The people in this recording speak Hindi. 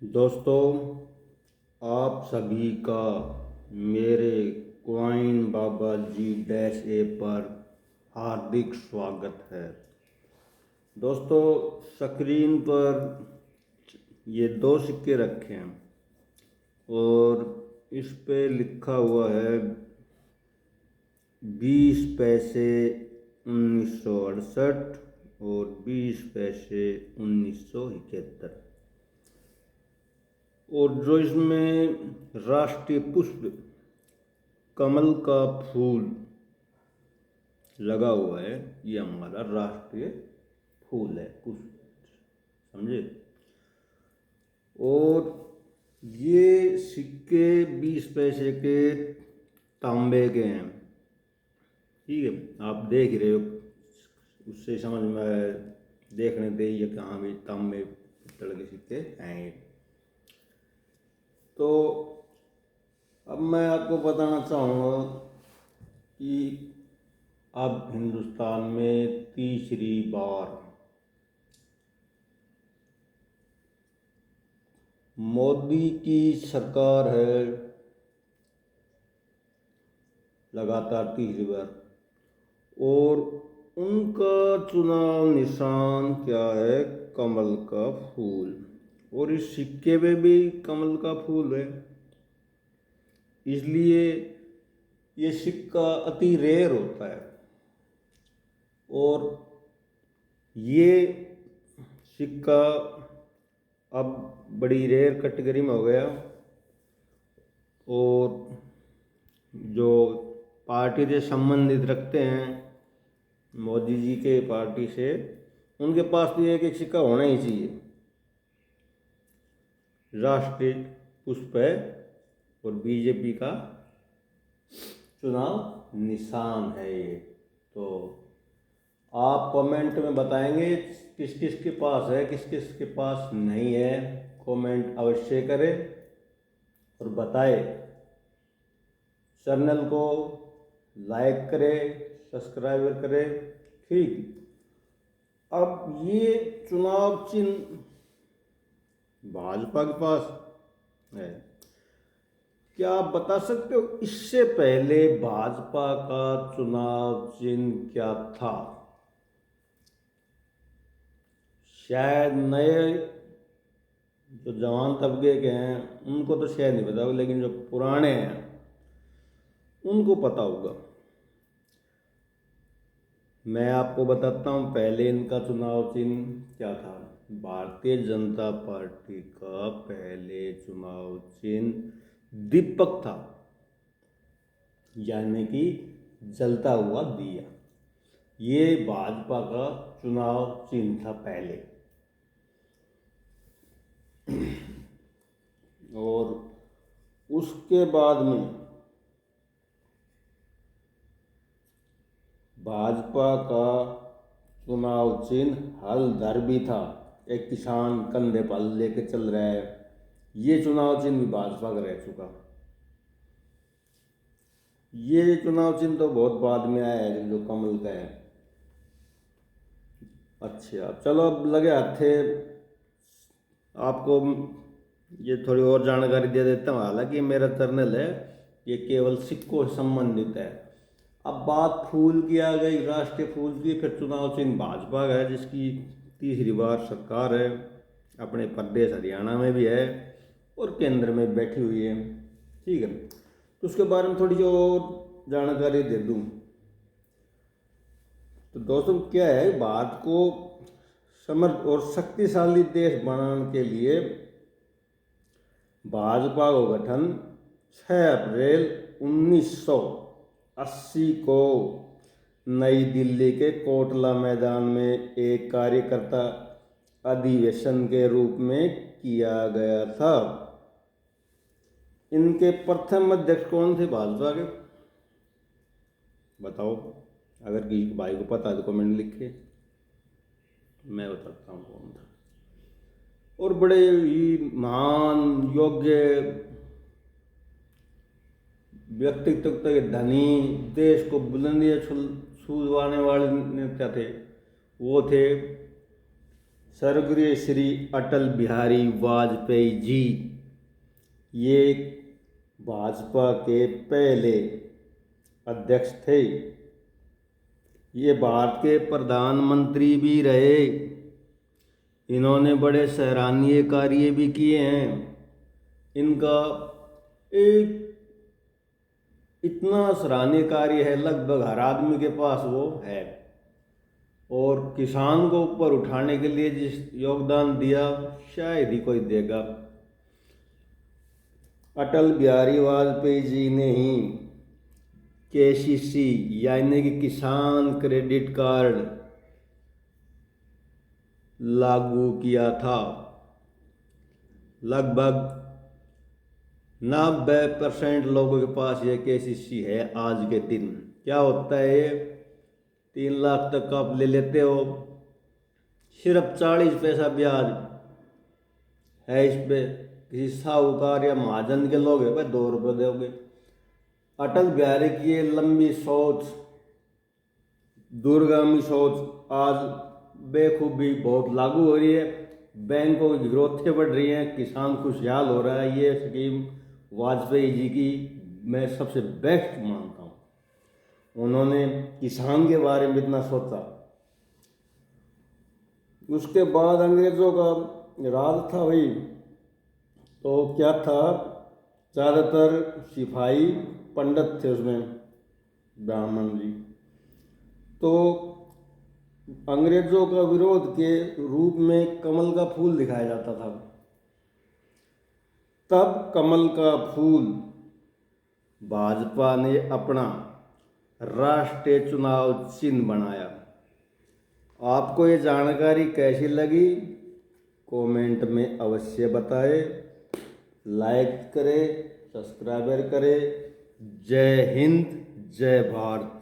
दोस्तों, आप सभी का मेरे क्वाइन बाबा जी डैश ए पर हार्दिक स्वागत है। दोस्तों, स्क्रीन पर ये दो सिक्के रखे हैं और इस पे लिखा हुआ है 20 पैसे 1968 और 20 पैसे 1971। और जो इसमें राष्ट्रीय पुष्प कमल का फूल लगा हुआ है, ये हमारा राष्ट्रीय फूल है, पुष्प, समझे। और ये सिक्के 20 पैसे के तांबे के हैं, ठीक है। आप देख रहे हो, उससे समझ में देखने दे ये कहाँ भी तांबे पित्तल के सिक्के हैं। तो अब मैं आपको बताना चाहूँगा कि अब हिंदुस्तान में तीसरी बार मोदी की सरकार है, लगातार तीसरी बार, और उनका चुनाव निशान क्या है? कमल का फूल। और इस सिक्के पे भी कमल का फूल है, इसलिए ये सिक्का अति रेयर होता है। और ये सिक्का अब बड़ी रेयर कैटेगरी में हो गया। और जो पार्टी से संबंधित रखते हैं मोदी जी के पार्टी से, उनके पास तो एक एक सिक्का होना ही चाहिए। राष्ट्रीय पुष्प है और बीजेपी का चुनाव निशान है ये। तो आप कमेंट में बताएंगे किस किस के पास है, किस किस के पास नहीं है। कमेंट अवश्य करें और बताएं। चैनल को लाइक करें, सब्सक्राइब करें, ठीक। अब ये चुनाव चिन्ह भाजपा के पास है। क्या आप बता सकते हो इससे पहले भाजपा का चुनाव चिन्ह क्या था? शायद नए जो जवान तबके के हैं उनको तो शायद नहीं पता होगा, लेकिन जो पुराने हैं उनको पता होगा। मैं आपको बताता हूँ पहले इनका चुनाव चिन्ह क्या था। भारतीय जनता पार्टी का पहले चुनाव चिन्ह दीपक था, यानी कि जलता हुआ दिया। ये भाजपा का चुनाव चिन्ह था पहले। और उसके बाद में भाजपा का चुनाव चिन्ह हल धर भी था। एक किसान कंधे पर लेके चल रहा है, ये चुनाव चिन्ह भी भाजपा का रह चुका। ये चुनाव चिन्ह तो बहुत बाद में आया है, जो कमल का है। अच्छा, चलो अब लगे हाथे आपको ये थोड़ी और जानकारी दे देता हूँ। हालांकि मेरा चैनल है, ये केवल सिक्कों से संबंधित है। अब बात फूल की आ गई, राष्ट्रीय फूल की। फिर चुनाव चिन्ह भाजपा का है, जिसकी तीसरी बार सरकार है, अपने प्रदेश हरियाणा में भी है और केंद्र में बैठी हुई है, ठीक है। तो उसके बारे में थोड़ी जो और जानकारी दे दूँ तो दोस्तों, क्या है, भारत को समर्थ और शक्तिशाली देश बनाने के लिए भाजपा का गठन 6 अप्रैल 1980 को नई दिल्ली के कोटला मैदान में एक कार्यकर्ता अधिवेशन के रूप में किया गया था। इनके प्रथम अध्यक्ष कौन थे भाजपा के? बताओ, अगर किसी भाई को पता है तो कमेंट लिखे, मैं बताता हूँ कौन था। और बड़े ही महान योग्य व्यक्तित्व के धनी, देश को बुलंदियां छूने वाले नेता थे, वो थे स्वर्गीय श्री अटल बिहारी वाजपेयी जी, ये भाजपा के पहले अध्यक्ष थे। ये भारत के प्रधानमंत्री भी रहे। इन्होंने बड़े सराहनीय कार्य भी किए हैं। इनका एक इतना सराहनीय कार्य है, लगभग हर आदमी के पास वो है। और किसान को ऊपर उठाने के लिए जिस योगदान दिया, शायद ही कोई देगा। अटल बिहारी वाजपेयी जी ने ही केसीसी यानी कि किसान क्रेडिट कार्ड लागू किया था। लगभग 90% लोगों के पास ये केसीसी है आज के दिन। क्या होता है, 3 लाख तक आप ले लेते हो, सिर्फ 40 पैसा ब्याज है इस पे। किसी साहूकार या महाजन के लोग है भाई 2 रुपये दोगे। अटल बिहारी की ये लंबी सोच, दूरगामी सोच आज बेखूबी बहुत लागू हो रही है। बैंकों की ग्रोथें बढ़ रही हैं, किसान खुशहाल हो रहा है। ये स्कीम वाजपेयी जी की मैं सबसे बेस्ट मानता हूँ। उन्होंने किसान के बारे में इतना सोचा। उसके बाद अंग्रेजों का राज था भाई, तो क्या था, ज़्यादातर सिपाही पंडित थे उसमें, ब्राह्मण जी। तो अंग्रेजों का विरोध के रूप में कमल का फूल दिखाया जाता था। तब कमल का फूल भाजपा ने अपना राष्ट्रीय चुनाव चिन्ह बनाया। आपको ये जानकारी कैसी लगी, कमेंट में अवश्य बताएं। लाइक करें, सब्सक्राइबर करें। जय हिंद, जय भारत।